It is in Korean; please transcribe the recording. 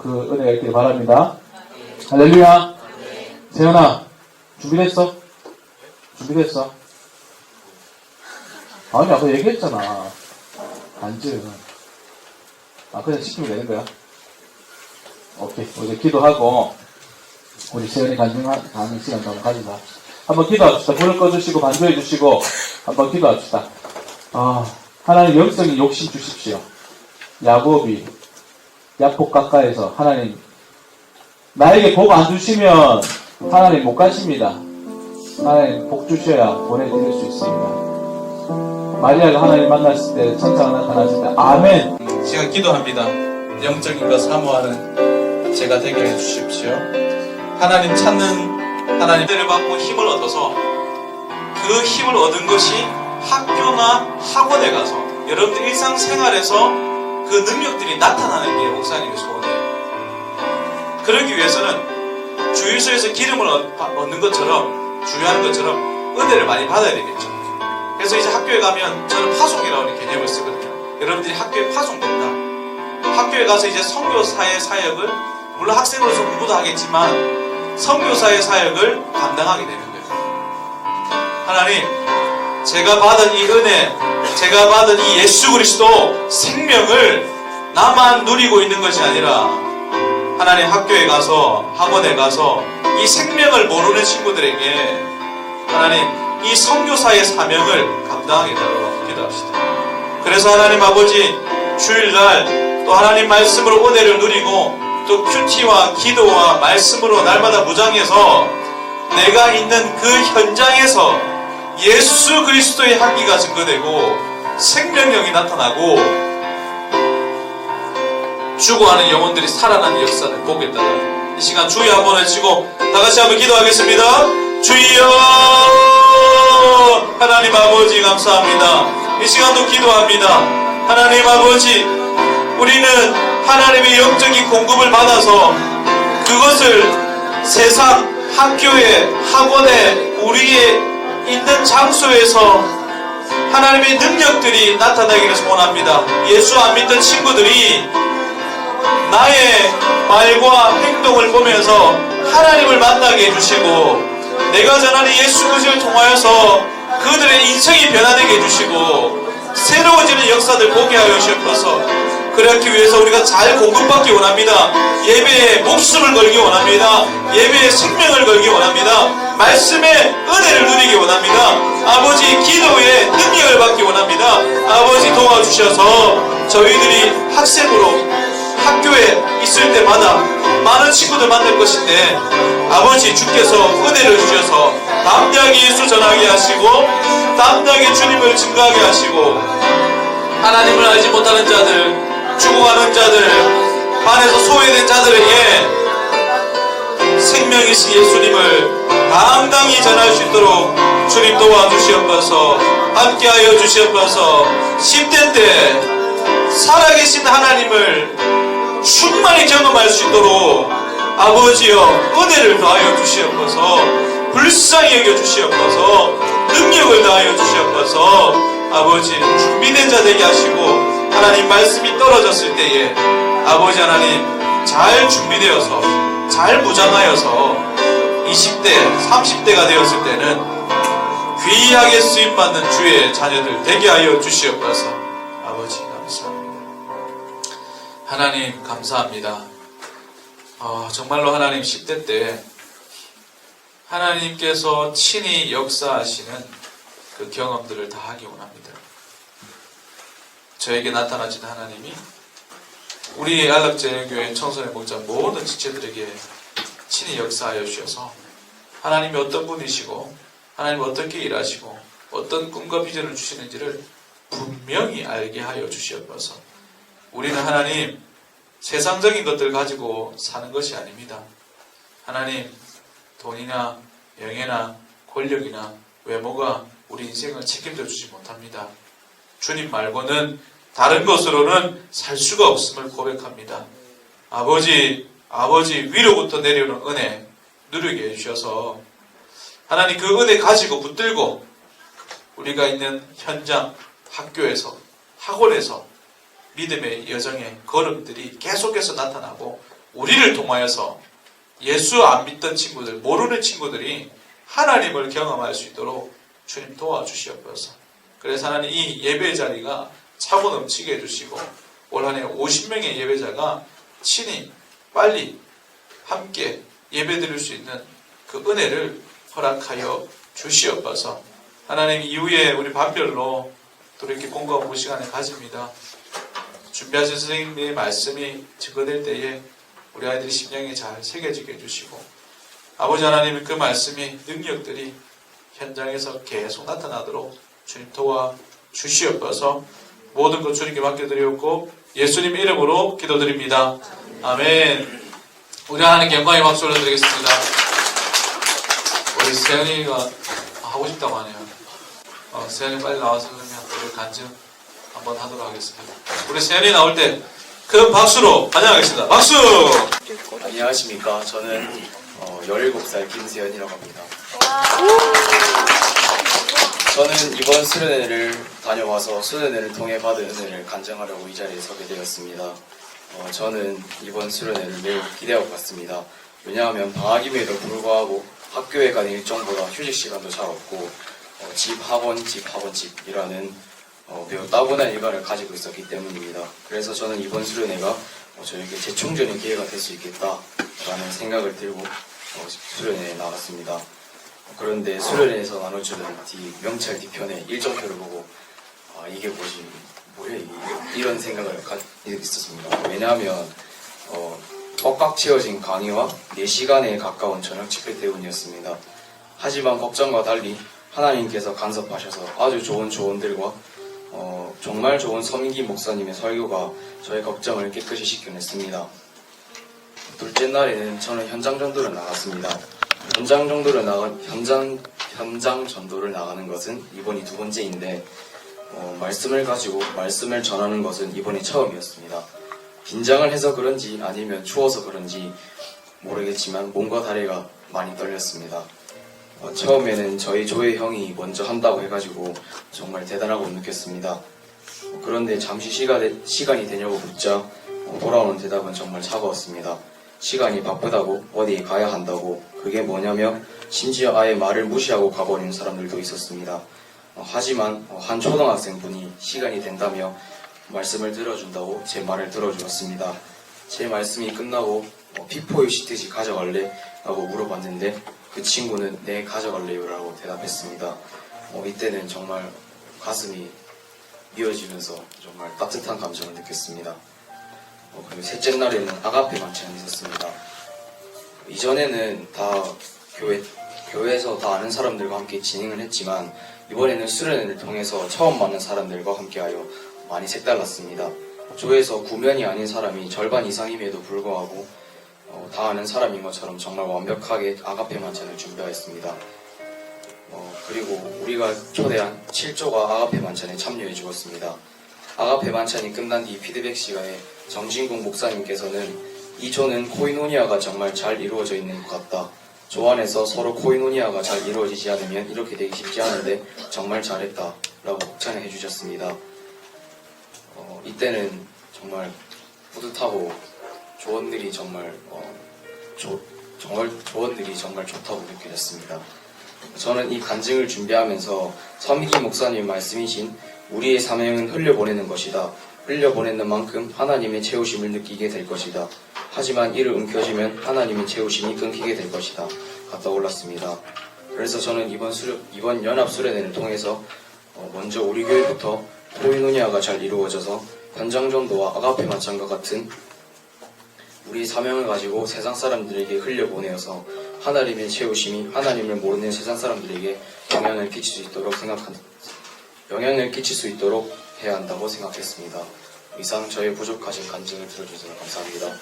그 은혜가 있기를 바랍니다. 할렐루야. 세연아, 준비됐어? 준비됐어? 아니, 아까 얘기했잖아. 앉지. 그냥 시키면 되는 거야. 오케이. 이제 기도하고, 우리 세연이 가는 시간 한번 가지자. 한번 기도합시다. 불을 꺼주시고, 반주해주시고, 한번 기도합시다. 하나님 영적인 욕심 주십시오. 야곱이 야복 가까이서 하나님, 나에게 복 안 주시면 하나님 못 가십니다. 하나님 복 주셔야 보내드릴 수 있습니다. 마리아가 하나님 만났을 때, 천사가 나타났을 때, 아멘. 제가 기도합니다. 영적인 것 사모하는 제가 되게 해주십시오. 하나님 찾는 하나님들을 받고 힘을 얻어서 그 힘을 얻은 것이 학교나 학원에 가서 여러분들 일상생활에서 그 능력들이 나타나는 게 목사님의 소원이에요. 그러기 위해서는 주유소에서 기름을 얻는 것처럼, 주유하는 것처럼 은혜를 많이 받아야 되겠죠. 그래서 이제 학교에 가면 저는 파송이라는 개념을 쓰거든요. 여러분들이 학교에 파송된다. 학교에 가서 이제 선교사의 사역을, 물론 학생으로서 공부도 하겠지만 선교사의 사역을 감당하게 되는 거예요. 하나님, 제가 받은 이 은혜, 제가 받은 이 예수 그리스도 생명을 나만 누리고 있는 것이 아니라 하나님 학교에 가서, 학원에 가서 이 생명을 모르는 친구들에게 하나님 이 선교사의 사명을 감당하게 달라고 기도합시다. 그래서 하나님 아버지, 주일날 또 하나님 말씀으로 은혜를 누리고 또 큐티와 기도와 말씀으로 날마다 무장해서 내가 있는 그 현장에서 예수 그리스도의 향기가 증거되고 생명력이 나타나고 죽어가는 영혼들이 살아나는 역사를 보겠다. 이 시간 주여 한번 외치고 다같이 한번 기도하겠습니다. 주여, 하나님 아버지 감사합니다. 이 시간도 기도합니다. 하나님 아버지, 우리는 하나님의 영적인 공급을 받아서 그것을 세상, 학교에, 학원에, 우리의 있는 장소에서 하나님의 능력들이 나타나기를 소원합니다. 예수 안 믿던 친구들이 나의 말과 행동을 보면서 하나님을 만나게 해주시고, 내가 전하는 예수 그리스도를 통하여서 그들의 인생이 변화되게 해주시고 새로워지는 역사들 보게 하여 주시옵소서. 그렇기 위해서 우리가 잘 공급받기 원합니다. 예배에 목숨을 걸기 원합니다. 예배에 생명을 걸기 원합니다. 말씀의 은혜를 누리기 원합니다. 아버지, 기도에 능력을 받기 원합니다. 아버지, 도와주셔서 저희들이 학생으로 학교에 있을 때마다 많은 친구들 만날 것인데 아버지, 주께서 은혜를 주셔서 담대하게 예수 전하게 하시고 담대하게 주님을 증거하게 하시고 하나님을 알지 못하는 자들, 죽어가는 자들, 반에서 소외된 자들에게 생명이신 예수님을 당당히 전할 수 있도록 주님 도와주시옵소서. 함께하여 주시옵소서. 10대 때 살아계신 하나님을 충만히 경험할 수 있도록 아버지여 은혜를 더하여 주시옵소서. 불쌍히 여겨 주시옵소서. 능력을 더하여 주시옵소서. 아버지, 준비된 자 되게 하시고 하나님 말씀이 떨어졌을 때에 아버지 하나님 잘 준비되어서 잘 무장하여서 20대, 30대가 되었을 때는 귀하게 쓰임받는 주의 자녀들 되게 하여 주시옵소서. 아버지 감사합니다. 하나님 감사합니다. 정말로 하나님 10대 때 하나님께서 친히 역사하시는 그 경험들을 다 하기 원합니다. 저에게 나타나신 하나님이 우리 안락제일교회 청소년 목자 모든 지체들에게 친히 역사하여 주셔서 하나님이 어떤 분이시고 하나님이 어떻게 일하시고 어떤 꿈과 비전을 주시는지를 분명히 알게 하여 주시옵소서. 우리는 하나님 세상적인 것들을 가지고 사는 것이 아닙니다. 하나님, 돈이나 명예나 권력이나 외모가 우리 인생을 책임져 주지 못합니다. 주님 말고는 다른 것으로는 살 수가 없음을 고백합니다. 아버지 위로부터 내려오는 은혜 누리게 해주셔서 하나님 그 은혜 가지고 붙들고 우리가 있는 현장, 학교에서, 학원에서 믿음의 여정의 걸음들이 계속해서 나타나고 우리를 통하여서 예수 안 믿던 친구들, 모르는 친구들이 하나님을 경험할 수 있도록 주님 도와주시옵소서. 그래서 하나님 이 예배 자리가 차고 넘치게 해주시고 올 한해 50명의 예배자가 친히 빨리 함께 예배 드릴 수 있는 그 은혜를 허락하여 주시옵소서. 하나님 이후에 우리 반별로 또 이렇게 공과 공부 시간을 가집니다. 준비하신 선생님의 말씀이 증거될 때에 우리 아이들이 심령에 잘 새겨지게 해주시고 아버지 하나님 그 말씀이 능력들이 현장에서 계속 나타나도록 주님 도와 주시옵소서. 모든 것 주님께 맡겨드리었고 예수님 이름으로 기도드립니다. 아멘. 우리 하나님께 영광의 박수 올려드리겠습니다. 우리 세연이가 하고 싶다고 하네요. 세연이 빨리 나와서 그러면 우리 간증 한번 하도록 하겠습니다. 우리 세연이 나올 때 큰 박수로 환영하겠습니다. 박수! 안녕하십니까. 저는 17살 김세연이라고 합니다. 저는 이번 수련회를 다녀와서 수련회를 통해 받은 은혜를 간증하려고 이 자리에 서게 되었습니다. 저는 이번 수련회를 매우 기대하고 갔습니다. 왜냐하면 방학임에도 불구하고 학교에 가는 일정보다 휴식 시간도 잘 없고 집 학원집이라는 매우 따분한 일과를 가지고 있었기 때문입니다. 그래서 저는 이번 수련회가 저에게 재충전의 기회가 될 수 있겠다라는 생각을 들고 수련회에 나갔습니다. 그런데 수련회에서 나눠주는 명찰 뒤편에 일정표를 보고 이게 뭐야 이게 이런 생각을 있었습니다. 왜냐하면 꽉꽉 채워진 강의와 4시간에 가까운 저녁 집회 때문이었습니다. 하지만 걱정과 달리 하나님께서 간섭하셔서 아주 좋은 조언들과 정말 좋은 서민기 목사님의 설교가 저의 걱정을 깨끗이 씻겨냈습니다. 둘째 날에는 저는 현장 전도를 나갔습니다. 현장 전도를 나가는 것은 이번이 2번째인데 말씀을 가지고 말씀을 전하는 것은 이번이 처음이었습니다. 긴장을 해서 그런지 아니면 추워서 그런지 모르겠지만 몸과 다리가 많이 떨렸습니다. 처음에는 저희 조회 형이 먼저 한다고 해가지고 정말 대단하고 느꼈습니다. 그런데 잠시 시간이 되냐고 묻자 돌아오는 대답은 정말 차가웠습니다. 시간이 바쁘다고 어디 가야 한다고 그게 뭐냐며 심지어 아예 말을 무시하고 가버리는 사람들도 있었습니다. 하지만 한 초등학생분이 시간이 된다며 말씀을 들어준다고 제 말을 들어주었습니다. 제 말씀이 끝나고 P4UCTG 가져갈래? 라고 물어봤는데 그 친구는 네 가져갈래요 라고 대답했습니다. 이때는 정말 가슴이 미어지면서 정말 따뜻한 감정을 느꼈습니다. 그리고 셋째 날에는 아가페 만찬이 있었습니다. 이전에는 다 교회에서 다 아는 사람들과 함께 진행을 했지만 이번에는 수련회를 통해서 처음 만난 사람들과 함께하여 많이 색달랐습니다. 조에서 구면이 아닌 사람이 절반 이상임에도 불구하고 다 아는 사람인 것처럼 정말 완벽하게 아가페 만찬을 준비하였습니다. 그리고 우리가 초대한 7조가 아가페 만찬에 참여해 주었습니다. 아가페 만찬이 끝난 뒤 피드백 시간에 정진국 목사님께서는 이 조는 코이노니아가 정말 잘 이루어져 있는 것 같다. 조 안에서 서로 코이노니아가 잘 이루어지지 않으면 이렇게 되기 쉽지 않은데 정말 잘했다 라고 칭찬해 주셨습니다. 이때는 정말 뿌듯하고 조언들이 정말 좋다고 느껴졌습니다. 저는 이 간증을 준비하면서 서미기 목사님 말씀이신 우리의 사명은 흘려보내는 것이다. 흘려보내는 만큼 하나님의 채우심을 느끼게 될 것이다. 하지만 이를 움켜쥐면 하나님의 채우심이 끊기게 될 것이다. 가 떠올랐습니다. 그래서 저는 이번 연합수련회를 통해서 먼저 우리 교회부터 코이노니아가 잘 이루어져서 현장전도와 아가페 만찬과 같은 우리 사명을 가지고 세상 사람들에게 흘려보내어서 하나님의 채우심이 하나님을 모르는 세상 사람들에게 영향을 끼칠 수 있도록 해야 한다고 생각했습니다. 이상 저의 부족하신 간증을 들어주셔서 감사합니다.